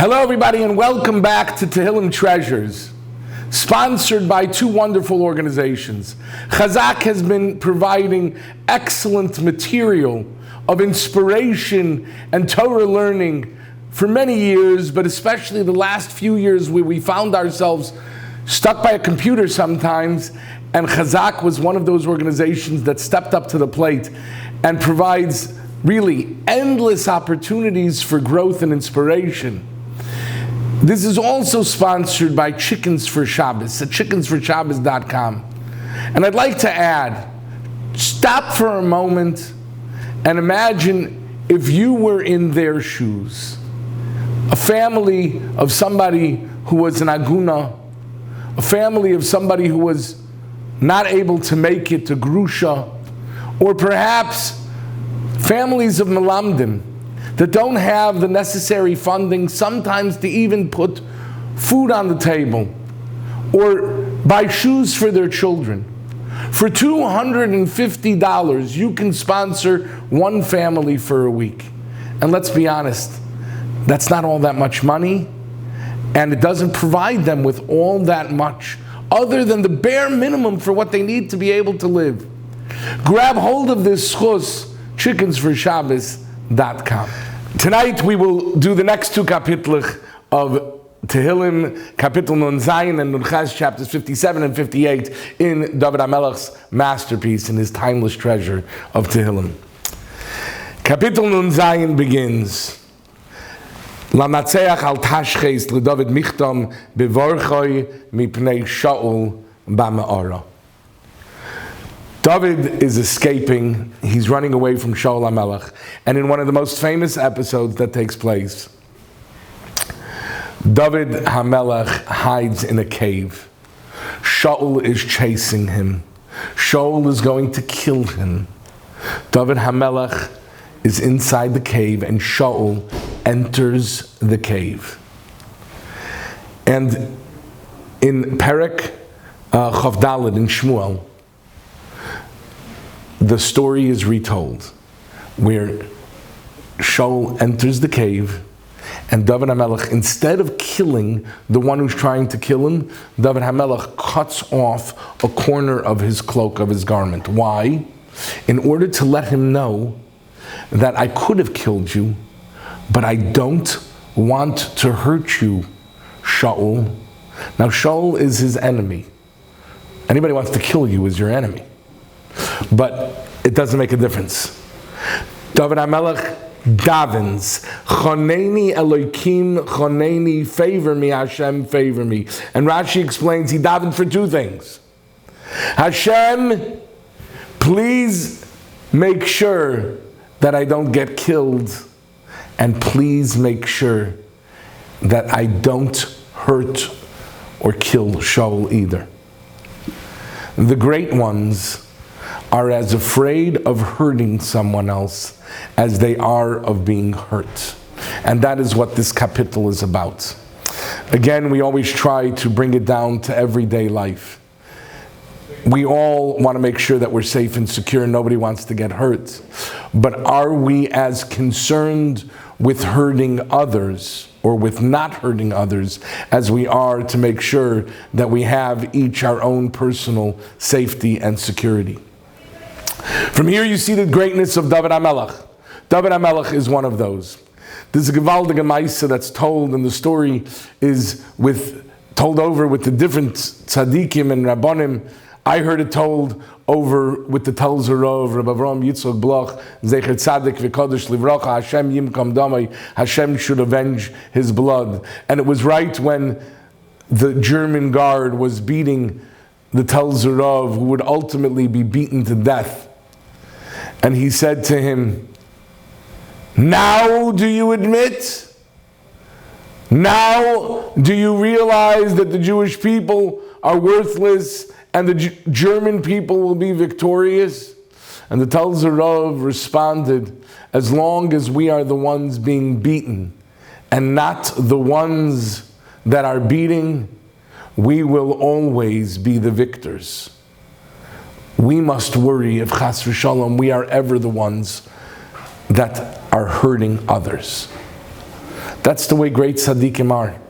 Hello everybody and welcome back to Tehillim Treasures, sponsored by two wonderful organizations. Chazaq has been providing excellent material of inspiration and Torah learning for many years, but especially the last few years where we found ourselves stuck by a computer sometimes, and Chazaq was one of those organizations that stepped up to the plate and provides really endless opportunities for growth and inspiration. This is also sponsored by Chickens for Shabbos at chickensforshabbos.com. And I'd like to add, stop for a moment and imagine if you were in their shoes. A family of somebody who was an aguna, a family of somebody who was not able to make it to Grusha, or perhaps families of Melamdim that don't have the necessary funding sometimes to even put food on the table or buy shoes for their children. For $250, you can sponsor one family for a week. And let's be honest, that's not all that much money, and it doesn't provide them with all that much other than the bare minimum for what they need to be able to live. Grab hold of this schus, chickensforshabbos.com. Tonight we will do the next two kapitlich of Tehillim, Kapitel Nun Zayin and Nun Ches, chapters 57 and 58 in David HaMelech's masterpiece, in his timeless treasure of Tehillim. Kapitel Nun Zayin begins, Lamatzeach al tashches leDavid michtam bevorchoi mipnei Shaul ba'me'ara. David is escaping, he's running away from Shaul HaMelech, and in one of the most famous episodes that takes place, David HaMelech hides in a cave. Shaul is chasing him. Shaul is going to kill him. David HaMelech is inside the cave, and Shaul enters the cave. And in Perek Chav Daled in Shmuel, the story is retold where Shaul enters the cave, and David HaMelech, instead of killing the one who's trying to kill him, David HaMelech cuts off a corner of his cloak, of his garment. Why? In order to let him know that I could have killed you, but I don't want to hurt you, Shaul. Now Shaul is his enemy. Anybody who wants to kill you is your enemy. But it doesn't make a difference. David HaMelech davens, Choneni Elokim, Choneni, favor me, Hashem, favor me. And Rashi explains he davened for two things. Hashem, please make sure that I don't get killed, and please make sure that I don't hurt or kill Shaul either. The great ones are as afraid of hurting someone else as they are of being hurt. And that is what this kapitel is about. Again, we always try to bring it down to everyday life. We all want to make sure that we're safe and secure, and nobody wants to get hurt. But are we as concerned with hurting others or with not hurting others as we are to make sure that we have each our own personal safety and security? From here you see the greatness of David HaMelech. David HaMelech is one of those. There's a gewaldige Maisa that's told, and the story is told over with the different tzaddikim and rabbanim. I heard it told over with the Talzerah of Rabbi Yechiel Spero, Zecher Tzadik v'Kodesh Livracha, Hashem Yimkam Damai, Hashem should avenge his blood. And it was right when the German guard was beating the Talzerah, who would ultimately be beaten to death. And he said to him, now do you admit? Now do you realize that the Jewish people are worthless and the German people will be victorious? And the Talzerah responded, as long as we are the ones being beaten and not the ones that are beating, we will always be the victors. We must worry if chas v'shalom we are ever the ones that are hurting others. That's the way great tzaddikim are.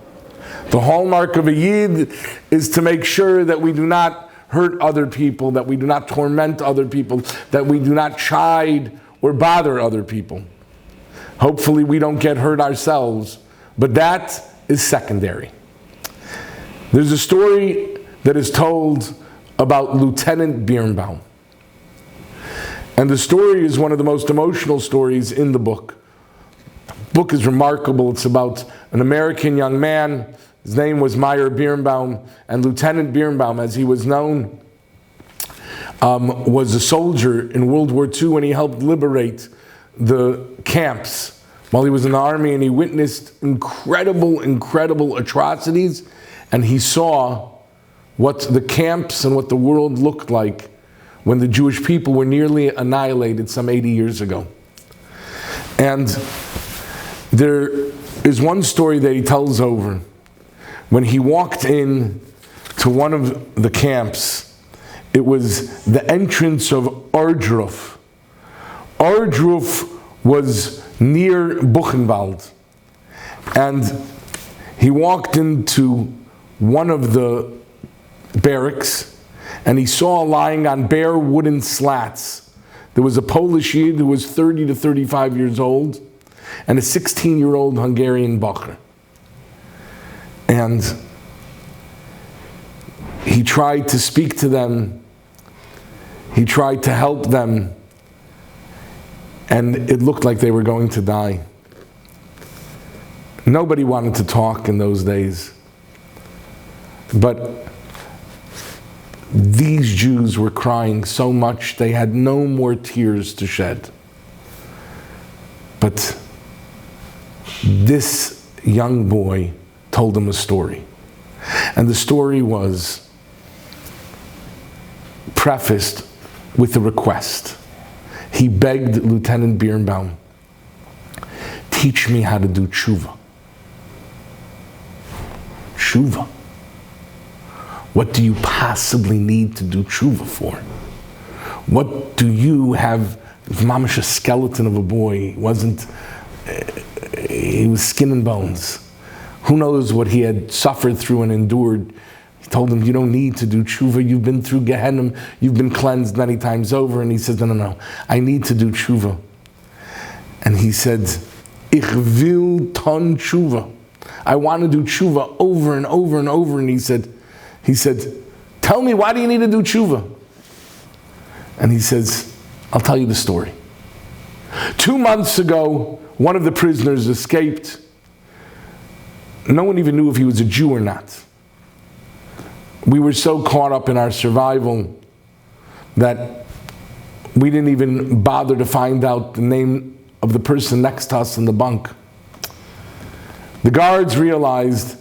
The hallmark of a Yid is to make sure that we do not hurt other people, that we do not torment other people, that we do not chide or bother other people. Hopefully we don't get hurt ourselves, but that is secondary. There's a story that is told about Lieutenant Birnbaum. And the story is one of the most emotional stories in the book. The book is remarkable. It's about an American young man. His name was Meyer Birnbaum, and Lieutenant Birnbaum, as he was known, was a soldier in World War II, and he helped liberate the camps while he was in the army, and he witnessed incredible atrocities, and he saw what the camps and what the world looked like when the Jewish people were nearly annihilated some 80 years ago. And there is one story that he tells over. When he walked in to one of the camps, it was the entrance of Ardruf. Ardruf was near Buchenwald. And he walked into one of the barracks, and he saw lying on bare wooden slats. There was a Polish Yid who was 30 to 35 years old, and a 16-year-old Hungarian Bacher. And he tried to speak to them, he tried to help them, and it looked like they were going to die. Nobody wanted to talk in those days. But these Jews were crying so much they had no more tears to shed. But this young boy told them a story. And the story was prefaced with a request. He begged Lieutenant Birnbaum, teach me how to do tshuva. Tshuva. What do you possibly need to do tshuva for? What do you have? Mamash, a skeleton of a boy. He was skin and bones. Who knows what he had suffered through and endured. He told him, you don't need to do tshuva. You've been through Gehenna. You've been cleansed many times over. And he said, no. I need to do tshuva. And he said, Ich will ton tshuva. I want to do tshuva over and over and over. And he said, tell me, why do you need to do tshuva? And he says, I'll tell you the story. 2 months ago, one of the prisoners escaped. No one even knew if he was a Jew or not. We were so caught up in our survival that we didn't even bother to find out the name of the person next to us in the bunk. The guards realized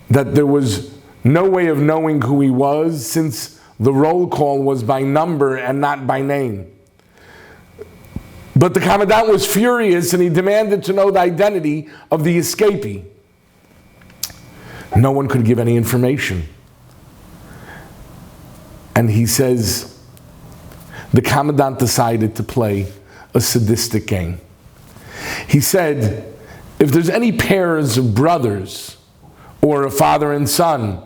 that there was no way of knowing who he was, since the roll call was by number and not by name. But the commandant was furious, and he demanded to know the identity of the escapee. No one could give any information. And he says, the commandant decided to play a sadistic game. He said, if there's any pairs of brothers, or a father and son,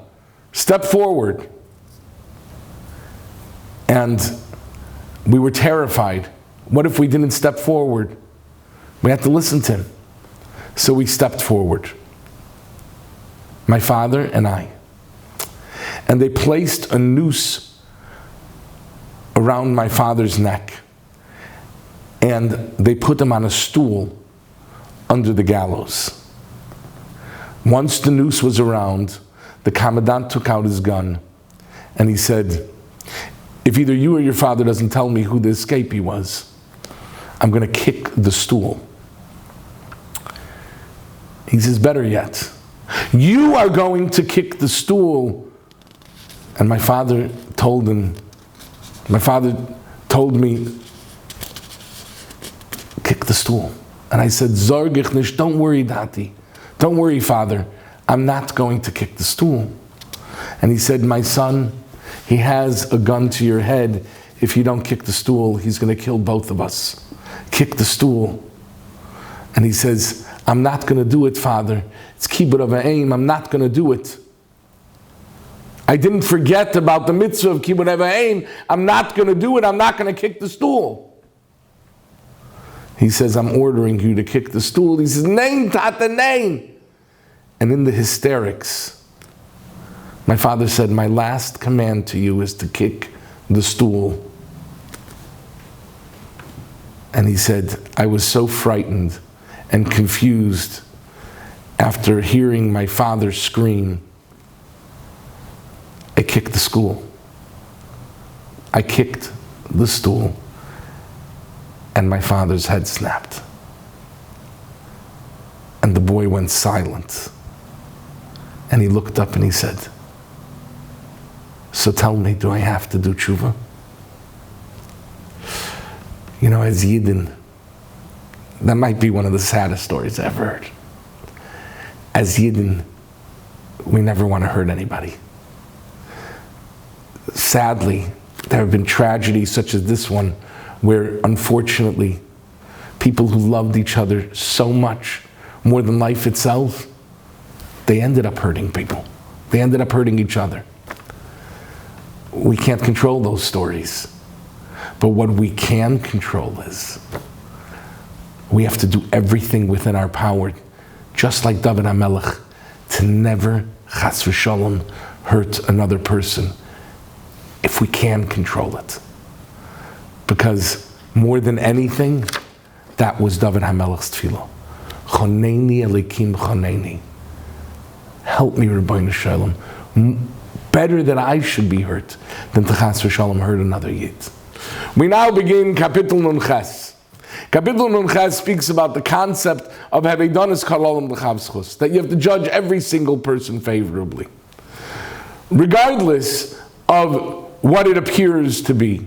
step forward. And we were terrified. What if we didn't step forward? We had to listen to him. So we stepped forward. My father and I. And they placed a noose around my father's neck. And they put him on a stool under the gallows. Once the noose was around, the commandant took out his gun and he said, if either you or your father doesn't tell me who the escapee was, I'm going to kick the stool. He says, better yet, you are going to kick the stool. And my father told me, kick the stool. And I said, Zorg ich nicht, don't worry, Dati. Don't worry, Father, I'm not going to kick the stool. And he said, my son, he has a gun to your head. If you don't kick the stool, he's going to kill both of us. Kick the stool. And he says, I'm not going to do it, Father. It's kibbud of aim. I'm not going to do it. I didn't forget about the mitzvah of kibbud of aim. I'm not going to do it. I'm not going to kick the stool. He says, I'm ordering you to kick the stool. He says, Nein, Tata, nein. And in the hysterics, my father said, my last command to you is to kick the stool. And he said, I was so frightened and confused after hearing my father scream. I kicked the stool. I kicked the stool. And my father's head snapped. And the boy went silent. And he looked up and he said, so tell me, do I have to do tshuva? You know, as Yidden, that might be one of the saddest stories I've ever heard. As Yidden, we never want to hurt anybody. Sadly, there have been tragedies such as this one, where unfortunately, people who loved each other so much, more than life itself, they ended up hurting people. They ended up hurting each other. We can't control those stories. But what we can control is, we have to do everything within our power, just like David HaMelech, to never, chas v'shalom, hurt another person, if we can control it. Because more than anything, that was David HaMelech's tefillah. Choneini elikim choneini. Help me, Rabbeinu Shalom. Better that I should be hurt than to chas v'shalom hurt another Yid. We now begin Kapitel Nun Ches. Kapitel Nun Ches speaks about the concept of Havedonis Kalolam L'Chavschus, that you have to judge every single person favorably, regardless of what it appears to be.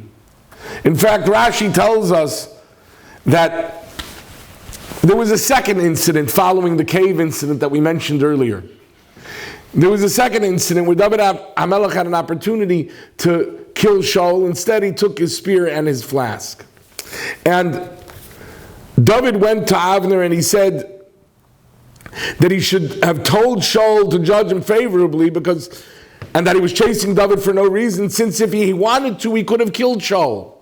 In fact, Rashi tells us that there was a second incident following the cave incident that we mentioned earlier. There was a second incident where David HaMelech had an opportunity to kill Shaul. Instead, he took his spear and his flask. And David went to Avner and he said that he should have told Shaul to judge him favorably and that he was chasing David for no reason, since if he wanted to, he could have killed Shaul.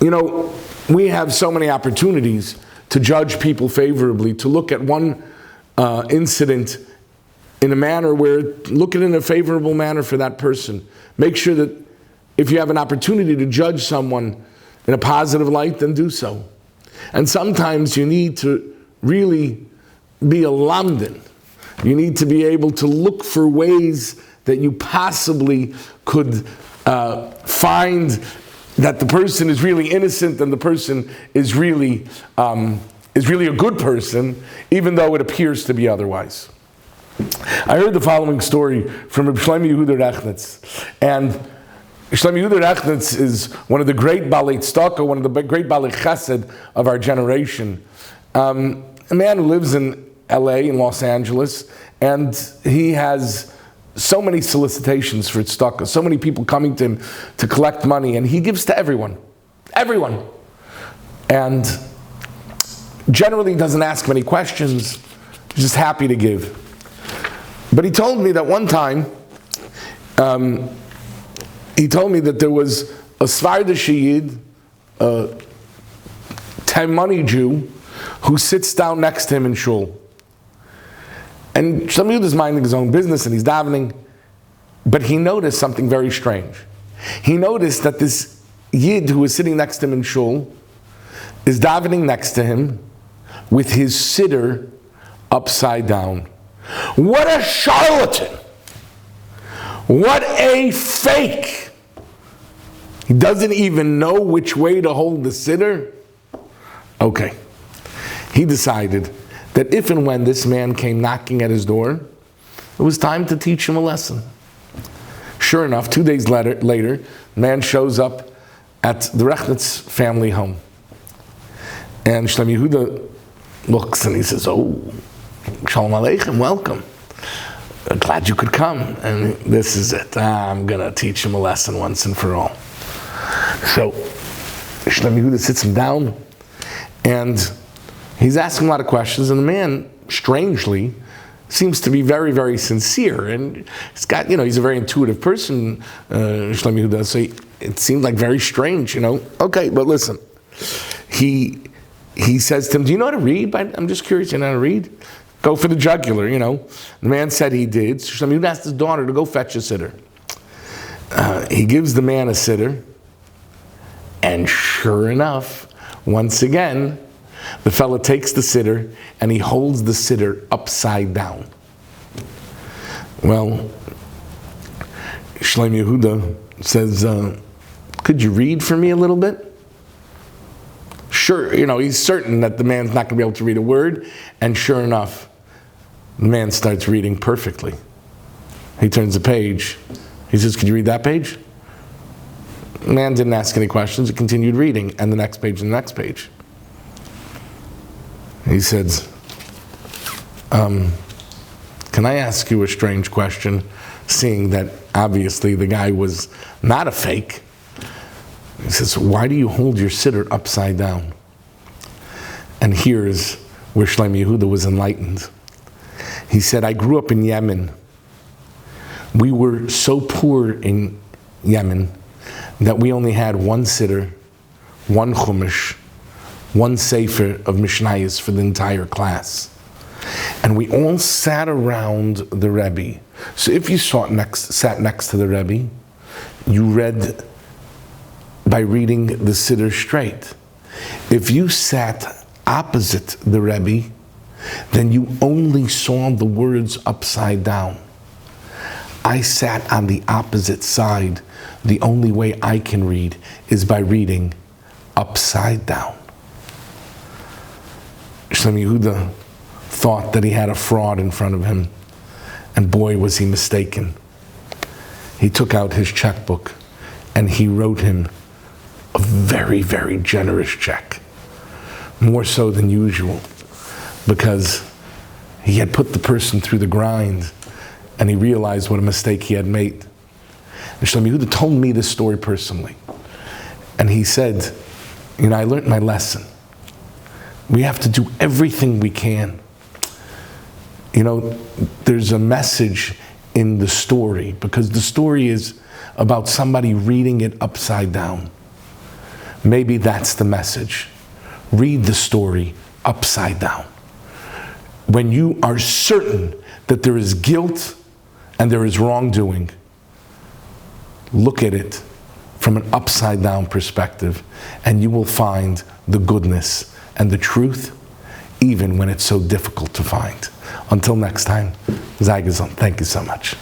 You know, we have so many opportunities to judge people favorably, to look at one incident in a manner where, look at it in a favorable manner for that person. Make sure that if you have an opportunity to judge someone in a positive light, then do so. And sometimes you need to really be a lamdan. You need to be able to look for ways that you possibly could find that the person is really innocent and the person is really a good person, even though it appears to be otherwise. I heard the following story from Rabbi Shlomo Yehuda Rechnitz, and Shlomo Yehuda Rechnitz is one of the great Balei Tzedakah, one of the great Balei Chesed of our generation. A man who lives in LA, in Los Angeles, and he has so many solicitations for tzedakah, so many people coming to him to collect money, and he gives to everyone. Everyone. And generally doesn't ask many questions, just happy to give. But he told me that one time, he told me that there was a Svardish Yid, a Taimani Jew, who sits down next to him in shul. And Shlomo Yehuda is minding his own business and he's davening, but he noticed something very strange. He noticed that this Yid who was sitting next to him in shul is davening next to him with his siddur upside down. What a charlatan! What a fake! He doesn't even know which way to hold the siddur. Okay. He decided that if and when this man came knocking at his door, it was time to teach him a lesson. Sure enough, 2 days later, the man shows up at the Rechnitz family home. And Shlomo Yehuda looks and he says, "Oh, Shalom Aleichem, welcome. Glad you could come." And this is it. I'm going to teach him a lesson once and for all. So Shlomo Yehuda sits him down And he's asking a lot of questions, and the man, strangely, seems to be very, very sincere. And he's got, he's a very intuitive person, Shlomo Yehuda, so it seemed like very strange, Okay, but listen. He says to him, do you know how to read? I'm just curious, you know how to read? Go for the jugular, The man said he did. So Shlomo Yehuda asked his daughter to go fetch a siddur. He gives the man a siddur, and sure enough, once again, the fellow takes the siddur and he holds the siddur upside down. Well, Shlomo Yehuda says, could you read for me a little bit? Sure, he's certain that the man's not going to be able to read a word, and sure enough, the man starts reading perfectly. He turns the page. He says, could you read that page? The man didn't ask any questions. He continued reading, and the next page and the next page. He says, can I ask you a strange question, seeing that obviously the guy was not a fake? He says, why do you hold your siddur upside down? And here's where Shlomo Yehuda was enlightened. He said, I grew up in Yemen. We were so poor in Yemen that we only had one siddur, one chumash, one sefer of Mishnayos for the entire class. And we all sat around the Rebbe. So if you sat next to the Rebbe, you read by reading the siddur straight. If you sat opposite the Rebbe, then you only saw the words upside down. I sat on the opposite side. The only way I can read is by reading upside down. Shlomo Yehuda thought that he had a fraud in front of him, and boy was he mistaken. He took out his checkbook and he wrote him a very, very generous check, more so than usual, because he had put the person through the grind and he realized what a mistake he had made. And Shlomo Yehuda told me this story personally, and he said, I learned my lesson. We have to do everything we can. There's a message in the story, because the story is about somebody reading it upside down. Maybe that's the message. Read the story upside down. When you are certain that there is guilt and there is wrongdoing, look at it from an upside down perspective, and you will find the goodness and the truth, even when it's so difficult to find. Until next time, Zai Gezond. Thank you so much.